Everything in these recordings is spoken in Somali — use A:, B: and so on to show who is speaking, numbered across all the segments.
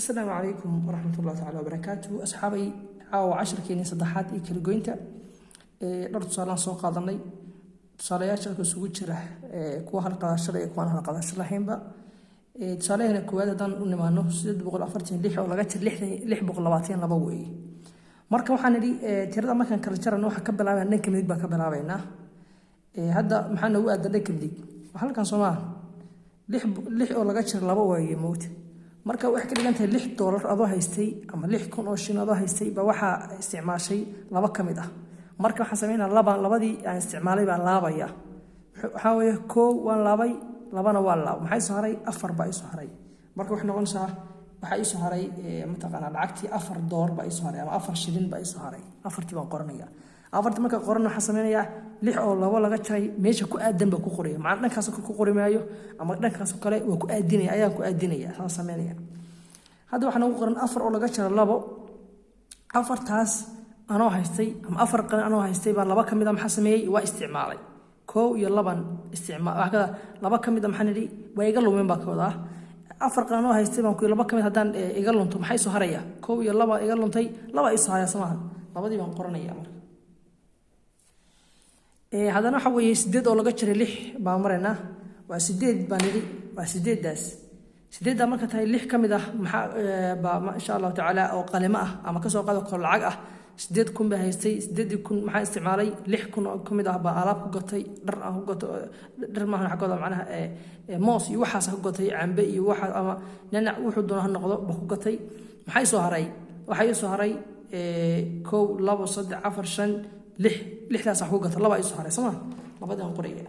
A: السلام عليكم ورحمة الله تعالى وبركاته أصحابي عاو 10 كيني صدحات إي كلا goynta dhar tusaalaan soo qaadanay tusaalayaasha ka sugu jira kuwa hal qaadashada iyo kuwa hal qaadashada lahaynba tusaalahana kuwaad hadaan u nimaano 846 oo laga jir 622 weey marka waxaan idhi tirada markaan kala jarano waxa ka bilaabayna dhanka midig baan ka bilaabaynaa hadda maxaan ugu aadan dhanka midig halkan Soomaa 6 oo laga jir 2 weey moot marka wax ka dhigan tahay $6 adoo haystay ama 6,000 oo shilin adoo haystay ba waxa isticmaashay laba kamid ah marka waxa sameeynaa labadii aan isticmaalay baa laabaya waxa weeye koow waan laabay labana waa laab maxay soo haray afar baa soo haray marka wax noqonaysa waxa soo haray mataqaana lacagtii $4 baa soo haray ama 4 shilin baa soo haray afartii baan qoranaya afartii marka qoran waxa sameeynaya 6 oo laba laga jaray meesha ku aadan ba ku qoraya macna dhankaas ku qorimaayo ama dhankaas kale waa ku aadinaya ayaan ku aadinaya soo sameeynaya hadda waxaan ugu qoran 4 oo laga jaray labo afartaas anoo haystay ama afar qan anoo haystay baa laba kamid ah maxaa sameeyay waa isticmaalay koow iyo laban isticmaal waxa laba kamid ah maxaan idhi waa iga lumeen baa kooda afar qan anoo haystay baan ku laba kamid hadaan iga lunto maxay soo haraya koow iyo laba iga luntay laba is haya Soomaa labadii baan qoranaya marka hadana waxa weeye 8 oo laga jiray 6 baan mareynaa waa 8 baan idhi waa 8daas 8da marka tahay 6 kamid ah maxaa ba ma sha Allah taala oo qalimo ah ama ka soo qaado kor lacag ah 8,000 baa haystay 8,000 maxaa isticmaalay 6,000 oo kamid ah baa alaab ku gatay dhar aan ku gato dhar ma aha xaqooda macnaha moos iyo waxaas ku gatay cambe iyo waxa ama nanac wuxuu doona noqdo ba ku gatay maxay soo haray waxay soo haray 1 2 3 4 5 6daas ku gatay laba ay soo haray Soomaa labadan qoriga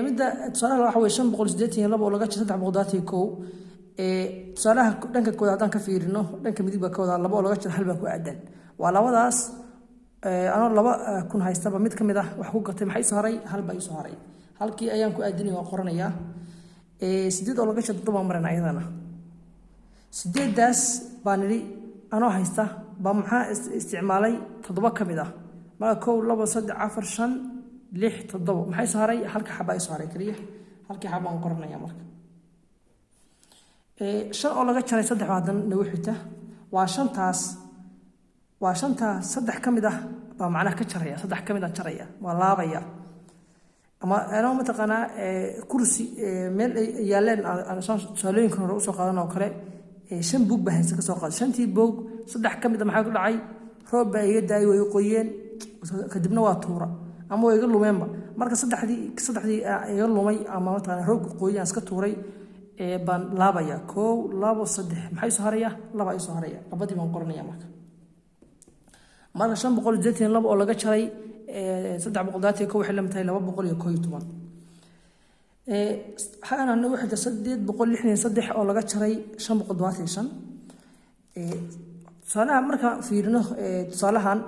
A: midda tusaalaha waxa weeye 582 oo laga jiro 301 tusaalaha dhanka kooda hadaan ka fiirino dhanka midig baa kooda laba oo laga jiro hal baa ku aadan waa labadaas anoo laba kun haystaba mid kamid ah wax ku gatay maxay soo haray hal baa soo haray halkii ayaan ku aadinay waa qoranaya 8 oo laga jiro 7 maran ayadana 8daas baan idhi anoo haysta ba maxaa isticmaalay 7 kamid ah marka 1 2 3 4 5 6 7 maxay soo haray halka xaba ay soo haray kaliya halkii xaba aan qoranaya marka 5 oo laga jaray 3 waadan nagu xigta waa 5taas waa 5taas 3 kamid ah baa macna ka jaraya 3 kamid ah jaraya waa laabaya ama ana ma taqaana kursi meel yaaleen aan soo hore u soo qaadan oo kale 5 buug baa haysta ka soo qaad 5tii buug 3 kamid ah maxaa ku dhacay roob baa iga daay way qoyeen kadibna waa tuura ama way iga lumeenba marka 3dii iga lumay ama maanta roog qoyaan iska tuuray baan laabaya 1 2 3 maxay soo haraya laba ay soo haraya labadii baan qoranaya marka 582 oo laga jaray 300 waxay la matahay 211 waxaana nagu xigta 863 oo laga jaray 525 tusaalaha marka fiirino tusaalahan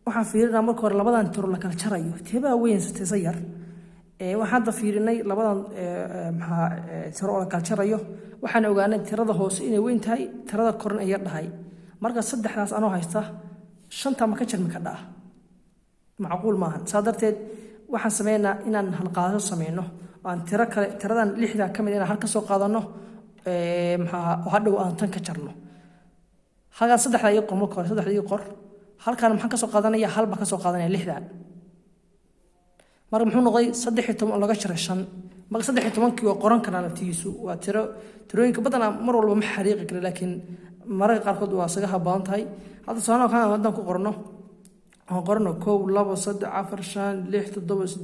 A: waxaan fiirinaa marka hore labadan tiro la kala jarayo teebaa weyn satay yar waxaan hadda fiirinay labadan maxaa tiro la kala jarayo waxaan ogaanay tirada hoose inay weyn tahay tirada korna ay yar dhahay marka saddexdaas anoo haysta shanta ma ka jarmi ka dhaa macquul maahan saadarteed waxaan sameeynaa inaan hal qaadasho sameeyno aan tiro kale tiradan 6da kamid inaan hal ka soo qaadano maxaa hadhow aan tan ka jarno haga saddexda iyo qor marka hore saddexda iyo qor halkaan maxaan ka soo qaadanaya halba ka soo qaadanaya 6dan marka muxuu noqday 13 laga jaray 5 marka 13kii waa qoran karaan laftiisu waa tirooyinka badan mar walba ma xariiqi karo laakiin mararka qaarkood waa saga habaan tahay hadda soona kan hadan ku qorno aan qorno 1 2 3 4 5 6 7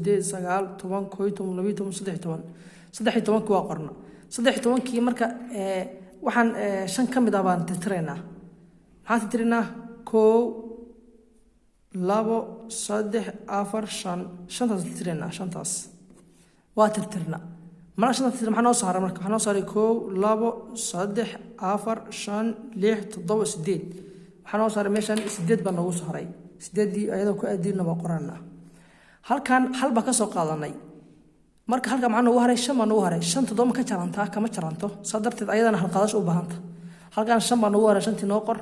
A: 8 9 10 11 12 13 waa qorno 13kii marka waxaan 5 kamid ah baan tirtireynaa maxaa tirtireynaa 1 labo 3 4 5 shantaas tirina shantaas waa tirtirna marka shantaas tirina maxaa noo soo haray marka waxaa noo saaray 1 labo 3 4 5 6 7 8 waxaa noo saaray meeshan 8 baa nagu soo haray 8dii ayadoo ku aadina waa qorana halkan halba ka soo qaadanay marka halka maxaa nagu haray 5 baa nagu haray 5 todoba ka jarantaa kama jaranto sadarteed ayadana hal qaadash u baahanta halkan 5 baa nagu haray 5tii noo qor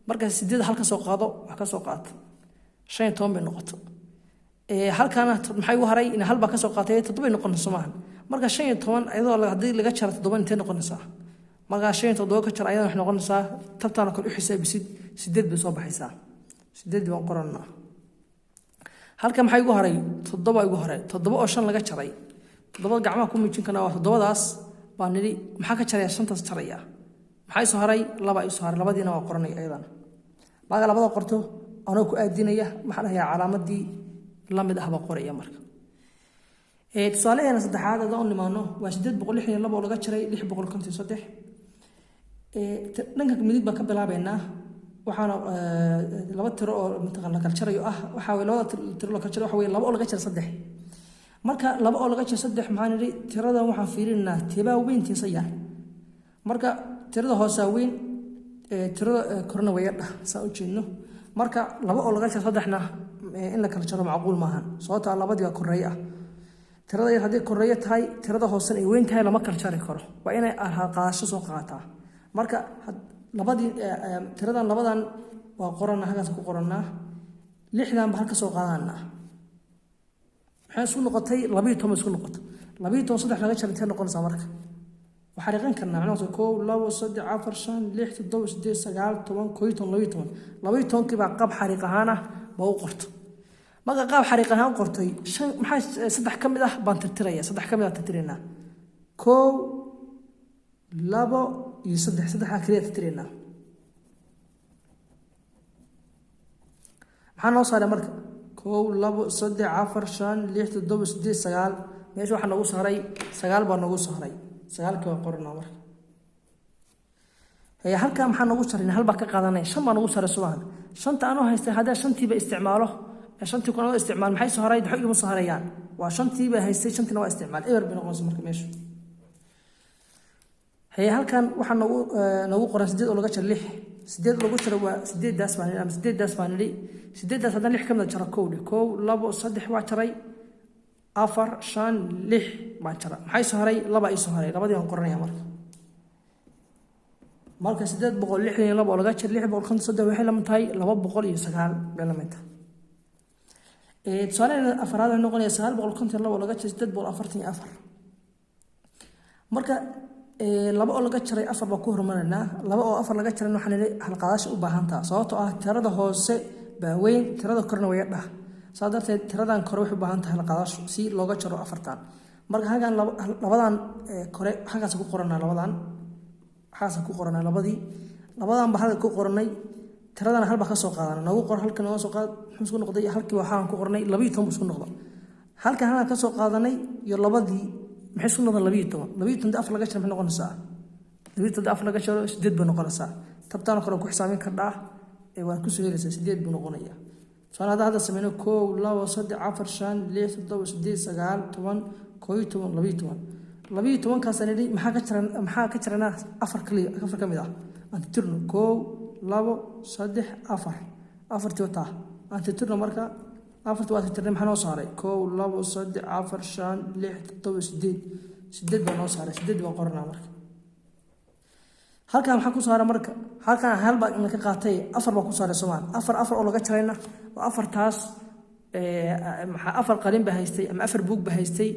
A: marka 8 halka soo qaado wax ka soo qaad 15 bay noqoto halkaana maxay u haray in halba ka soo qaatay 7 noqon Soomaan marka 15 ayadoo hadii laga jaro 7 intee noqonaysa markaa 5 7 ka jar ayada wax noqonaysaa tabtaan kale u xisaabisid 8 bay soo baxaysaa 8 baan qoranaa halka maxay ugu horay 7 ugu horay 7 oo 5 laga jaray 7 gacmaha ku miijin kana waa 7daas baan niri maxaa ka jaraya 5taas jaraya maxay soo haray 2 ay soo haray labadiina waa qoranay ayadana baaga labada qorto anoo ku aadinaya maxaa lahayaa calaamadii la mid ah ba qoraya marka tusaaleena saddexaad adoo nimaano waa 862 oo laga jaray 653 dhanka midig baa ka bilaabeynaa waxaana laba tiro oo mintaqan la kala jarayo ah waxa way labada tiro la kala jaro waxa way laba oo laga jaro 3 marka laba oo laga jaro 3 maxaan niri tirada waxaan fiirinaa tibaa weyntiisa yar marka tirada hoose weyn tirada korna way yar saa u jeedno marka laba oo laga jaro 3na in la kala jaro macquul maaha sababtoo ah labadii waa koreey ah tirada yar hadii koreey tahay tirada hoose ay weyn tahay lama kala jari karo waa inay qaasho soo qaataa marka labadii tiradan labadan waa qorana halkaas ku qorana 6dan ba halka soo qaadana maxay soo noqotay 12 isku noqotay 12 3 laga jaray noqonaysa marka waxa riqan karnaa macnaheedu 1 2 3 4 5 6 7 8 9 10 12 kiba qab xariiq ahaan ah ba u qorto marka qab xariiq ahaan qortay maxay 3 kamid ah baan tirtiraya 3 kamid ah tirtirina 1 2 iyo 3 kaliya tirtirina maxaa noo saaray marka 1 2 3 4 5 6 7 8 9 meesha waxa nagu saaray 9 baa nagu saaray 9 ka qorna marka halka maxaa nagu saaray hal baa ka qaadanay 5 baa nagu saaray subahan 5ta aanu haystay hadaa 5tii ba isticmaalo 5tii kuna isticmaal maxay soo haray dhaxo igu soo harayaan waa 5tii ba haystay 5tina waa isticmaal ever bi noqonaysa marka meesha halkan waxa nagu qoran 8 oo laga jaro 6 8 lagu jaro waa 8daas baan ama 8daas baan niri 8daas hadan 6 kamid jaro 1 2 3 waa jaray 4 5 6 baan jara maxay soo haray 2 ay soo haray labadii aan qoranaya marka 862 oo laga jaro 653 waxay la mid tahay 209 baa la mid tahay tusaale afraad ay noqonaysaa 952 oo laga jaro 844 marka laba oo laga jaray 4 ba ku hormarnaa laba oo 4 laga jaray waxaan leeyahay hal qaadash u baahan tahay sababtoo ah tirada hoose baa weyn tirada korna way dhax sadarteed tiradan kore waxay u baahan tahay hal qaadash si looga jaro 4tan marka halkan labadan kore halkaas ku qoranaa labadan waxaas ku qoranaa labadii labadan ba halka ku qoranay tiradan hal ba ka soo qaadanaa nagu qor halkan oo soo qaad muxuu noqday halkii waxaan ku qornay 12 isku noqdo halkan halka ka soo qaadanay iyo labadii maxay soo noqon 12 afar laga jaro maxay noqonaysaa 12 afar laga jaro 8 baa noqonaysaa tabtaan kale ku xisaabin kartaa waan ku soo helaysaa 8 buu noqonayaa sanada hada sameeyno 1 2 3 4 5 6 7 8 9 10 12 kaas anidi maxaa ka jirana afar kaliya afar kamid ah aan tirno 1 2 3 4 afartii wata aan tirno marka afartii waa tirnay maxaa noo saaray 1 2 3 4 5 6 7 8 baa noo saaray 8 baan qornaa marka halkan maxaa ku saaray marka halkan hal baa in ka qaatay afar baa ku saaray Soomaal afar oo laga jarayna waa afartaas maxaa afar qalin baa haystay ama afar buug baa haystay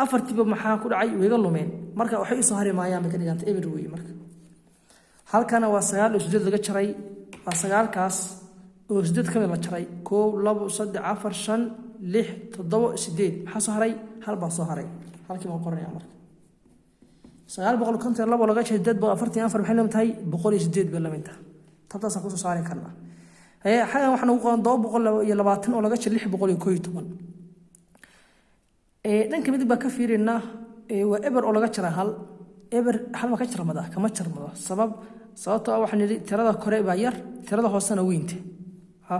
A: afartiiba maxaa ku dhacay weega lumeen marka waxay soo haray maayaan ka dhigantay everyway marka halkana waa 9 oo 8 laga jaray waa 9 kaas oo 8 kamid la jaray 1 2 3 4 5 6 7 8 maxaa soo haray hal baa soo haray halkii ma qornaa marka 952 laga jaray 844 waxay leedahay 108 baa la mid ah tabtaas ku soo saari karnaa xagan waxaan ugu qoran 220 oo laga jaray 611 dhanka midig baa ka fiirinaa waa eber oo laga jaray hal eber hal ma ka jarmada kama jarmado sababtoo ah waxaan niri tirada kore baa yar tirada hoosena weynta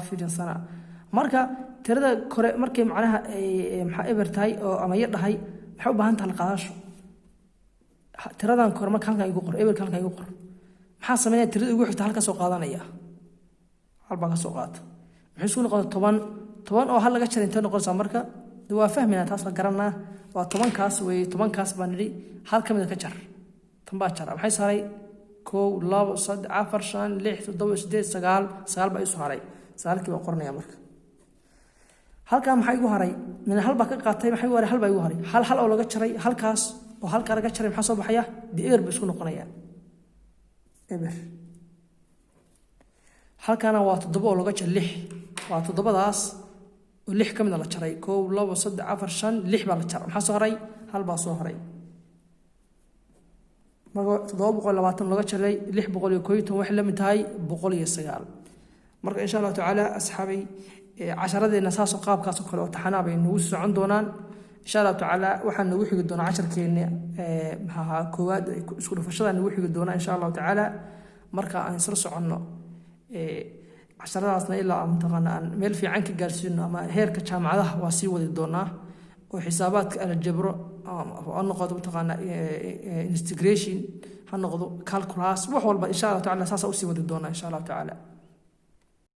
A: fiirin sana marka tirada kore markay macnaha maxaa eber tahay oo ama yar dhahay maxay u baahan tahay qaadasho tiradan kore marka halkan igu qor eber halkan igu qor maxaa sameeyaa tirada ugu xigta halka soo qaadanaya hal baa ka soo qaata maxay soo noqon 10 oo hal laga jaray inta noqonaysa marka waa fahmina taas la garanaa waa 10 kaas way 10 kaas baan niri hal kamid ka jar tan baa jar maxay saaray 1 2 3 4 5 6 7 8 9 baa isu haray saalkii baa qornaya marka halka maxay igu haray min hal baa ka qaatay maxay waray hal baa igu haray hal oo laga jaray halkaas oo halka laga jaray maxaa soo baxaya eber ba isku noqonaya eber halkana waa 7 oo laga jaro 6 waa 7daas oo 6 kamid la jaray 1 2 3 4 5 6 baa la jaray maxaa soo haray hal baa soo haray marka 720 laga jaray 611 wax la mid tahay 109 marka insha Allah taala asxaabay casharadeenna saas oo qaabkaas oo kale oo taxanaa bay nagu socon doonaan insha Allah taala waxaan nagu xigi doonaa casharkeena maxaa koowaad isku dhufashada nagu xigi doonaa insha Allah taala marka aan isla soconno casharadaasna ilaa aan taqaanaan meel fiican ka gaarsiino ama heerka jaamacadaha waa sii wadi doonaa oo xisaabaadka aljabro oo noqdo taqaanaa integration ha noqdo calculus wax walba insha Allah taala saas u sii wadi doonaa insha Allah taala